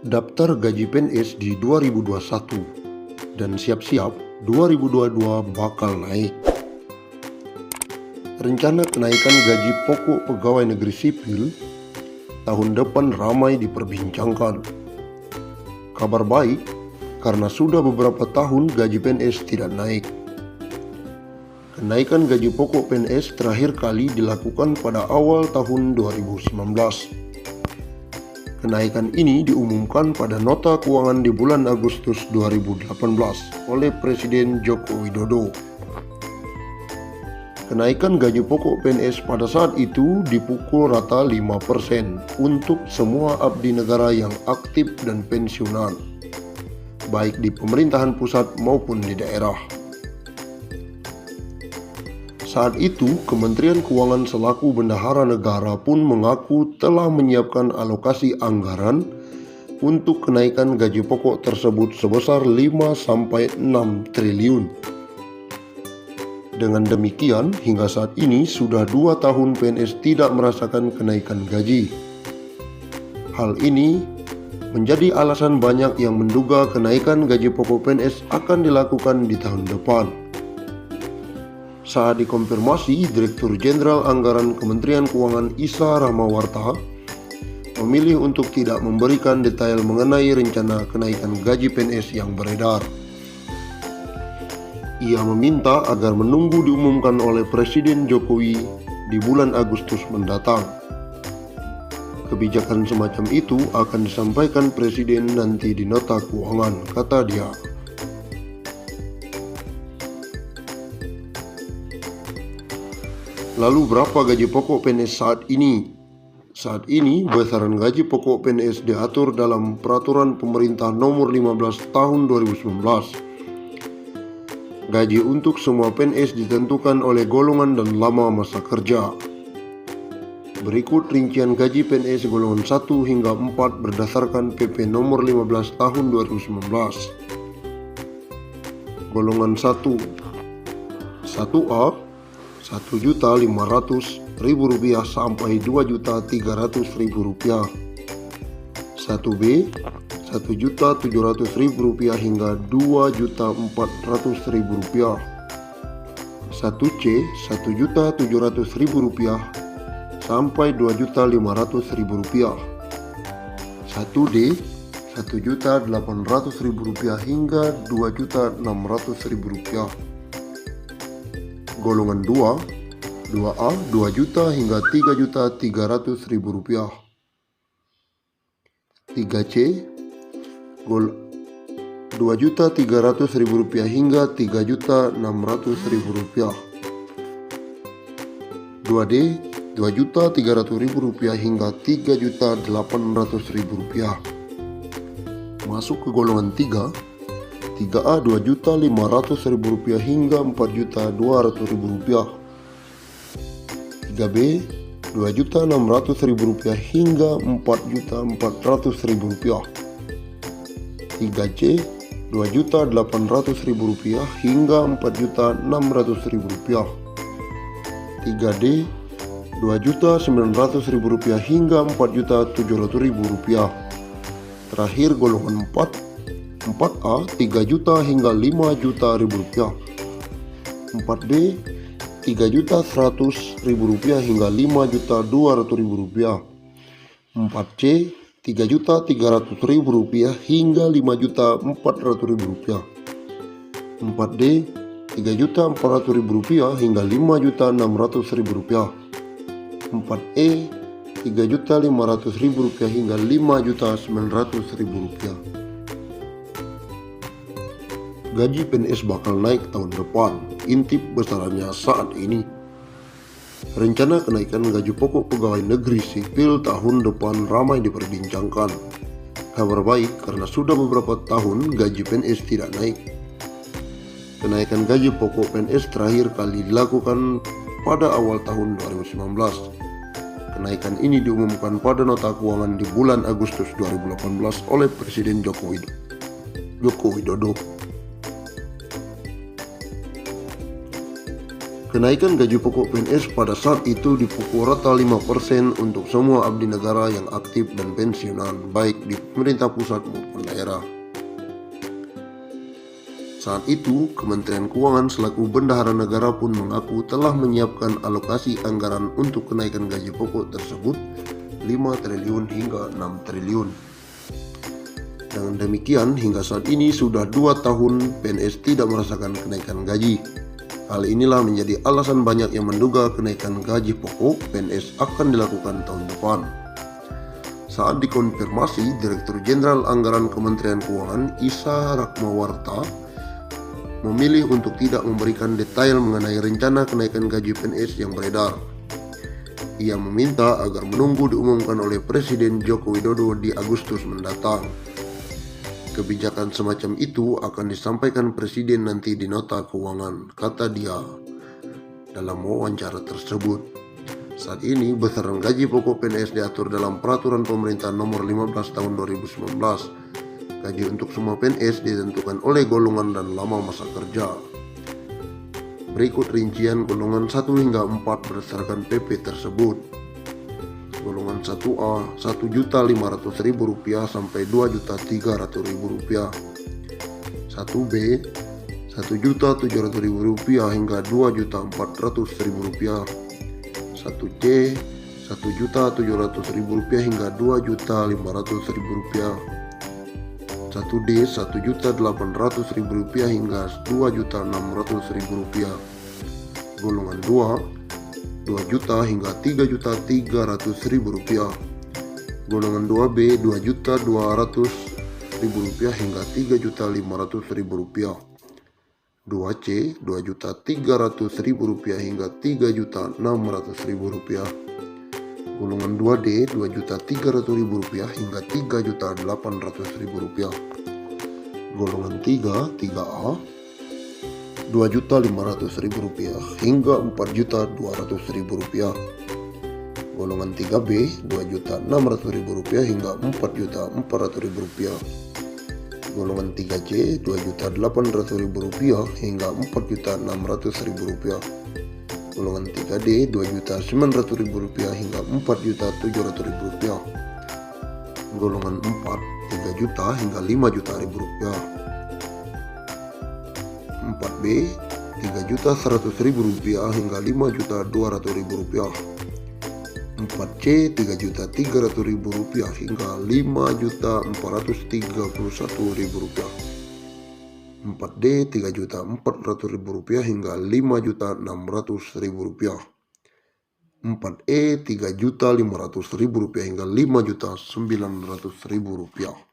daftar gaji PNS di 2021 dan siap-siap 2022 bakal naik. Rencana kenaikan gaji pokok pegawai negeri sipil tahun depan ramai diperbincangkan. Kabar baik karena sudah beberapa tahun gaji PNS tidak naik. Kenaikan gaji pokok PNS terakhir kali dilakukan pada awal tahun 2019. Kenaikan ini diumumkan pada nota keuangan di bulan Agustus 2018 oleh Presiden Joko Widodo. Kenaikan gaji pokok PNS pada saat itu dipukul rata 5% untuk semua abdi negara yang aktif dan pensiunan, baik di pemerintahan pusat maupun di daerah. Saat itu, Kementerian Keuangan selaku bendahara negara pun mengaku telah menyiapkan alokasi anggaran untuk kenaikan gaji pokok tersebut sebesar 5-6 triliun. Dengan demikian, hingga saat ini sudah 2 tahun PNS tidak merasakan kenaikan gaji. Hal ini menjadi alasan banyak yang menduga kenaikan gaji pokok PNS akan dilakukan di tahun depan. Saat dikonfirmasi, Direktur Jenderal Anggaran Kementerian Keuangan Isa Rahmawarta memilih untuk tidak memberikan detail mengenai rencana kenaikan gaji PNS yang beredar. Ia meminta agar menunggu diumumkan oleh Presiden Jokowi di bulan Agustus mendatang. Kebijakan semacam itu akan disampaikan Presiden nanti di nota keuangan, kata dia. Lalu berapa gaji pokok PNS saat ini? Saat ini besaran gaji pokok PNS diatur dalam Peraturan Pemerintah Nomor 15 Tahun 2019. Gaji untuk semua PNS ditentukan oleh golongan dan lama masa kerja. Berikut rincian gaji PNS golongan 1 hingga 4 berdasarkan PP Nomor 15 Tahun 2019. Golongan 1, 1A, Rp1.500.000 sampai Rp2.300.000. 1B, Rp1.700.000 hingga Rp2.400.000. 1C, Rp1.700.000 sampai Rp2.500.000. 1D, Rp1.800.000 hingga Rp2.600.000. Golongan 2, 2A, Rp2 juta hingga Rp3.300.000. 3C, Rp2.300.000 hingga Rp3.600.000. 2D, Rp2.300.000 hingga Rp3.800.000. Masuk ke golongan 3, 3A Rp2.500.000 hingga Rp4.200.000. 3B Rp2.600.000 hingga Rp4.400.000. 3C Rp2.800.000 hingga Rp4.600.000. 3D Rp2.900.000 hingga Rp4.700.000. Terakhir golongan 4, 4A Rp3 juta hingga Rp5 juta. 4D Rp3.100.000 hingga Rp5.200.000. 4C Rp3.300.000 hingga Rp5.400.000. 4D Rp3.400.000 hingga Rp5.600.000. 4E Rp3.500.000 hingga Rp5.900.000. Gaji PNS bakal naik tahun depan, intip besarannya saat ini. Rencana kenaikan gaji pokok pegawai negeri sipil tahun depan ramai diperbincangkan. Kabar baik karena sudah beberapa tahun gaji PNS tidak naik. Kenaikan gaji pokok PNS terakhir kali dilakukan pada awal tahun 2019. Kenaikan ini diumumkan pada nota keuangan di bulan Agustus 2018 oleh Presiden Joko Widodo. Kenaikan gaji pokok PNS pada saat itu dipukul rata 5% untuk semua abdi negara yang aktif dan pensiunan, baik di pemerintah pusat maupun daerah. Saat itu, Kementerian Keuangan selaku bendahara negara pun mengaku telah menyiapkan alokasi anggaran untuk kenaikan gaji pokok tersebut 5 triliun hingga 6 triliun. Dengan demikian, hingga saat ini sudah 2 tahun PNS tidak merasakan kenaikan gaji. Hal inilah menjadi alasan banyak yang menduga kenaikan gaji pokok PNS akan dilakukan tahun depan. Saat dikonfirmasi, Direktur Jenderal Anggaran Kementerian Keuangan Isa Rakmawarta memilih untuk tidak memberikan detail mengenai rencana kenaikan gaji PNS yang beredar. Ia meminta agar menunggu diumumkan oleh Presiden Joko Widodo di Agustus mendatang. Kebijakan semacam itu akan disampaikan Presiden nanti di nota keuangan, kata dia dalam wawancara tersebut. Saat ini besaran gaji pokok PNS diatur dalam Peraturan Pemerintah Nomor 15 Tahun 2019. Gaji untuk semua PNS ditentukan oleh golongan dan lama masa kerja. Berikut rincian golongan 1 hingga 4 berdasarkan PP tersebut. Golongan 1A Rp1.500.000 sampai Rp2.300.000. 1B Rp1.700.000 hingga Rp2.400.000. 1C Rp1.700.000 hingga Rp2.500.000. 1D Rp1.800.000 hingga Rp2.600.000. Golongan 2 2 juta hingga Rp3.300.000. Golongan 2B Rp2.200.000 hingga Rp3.500.000. 2C Rp2.300.000 hingga Rp3.600.000. Golongan 2D Rp2.300.000 hingga Rp3.800.000. Golongan 3A Rp2.500.000 hingga Rp4.200.000. Golongan 3B Rp2.600.000 hingga Rp4.400.000. Golongan 3C Rp2.800.000 hingga Rp4.600.000. Golongan 3D Rp2.900.000 hingga Rp4.700.000. Golongan 4 3 juta hingga Rp5.000.000. 4B Rp3.100.000 hingga Rp5.200.000. 4C Rp3.300.000 hingga Rp5.431.000. 4D Rp3.400.000 hingga Rp5.600.000. 4E Rp3.500.000 hingga Rp5.900.000.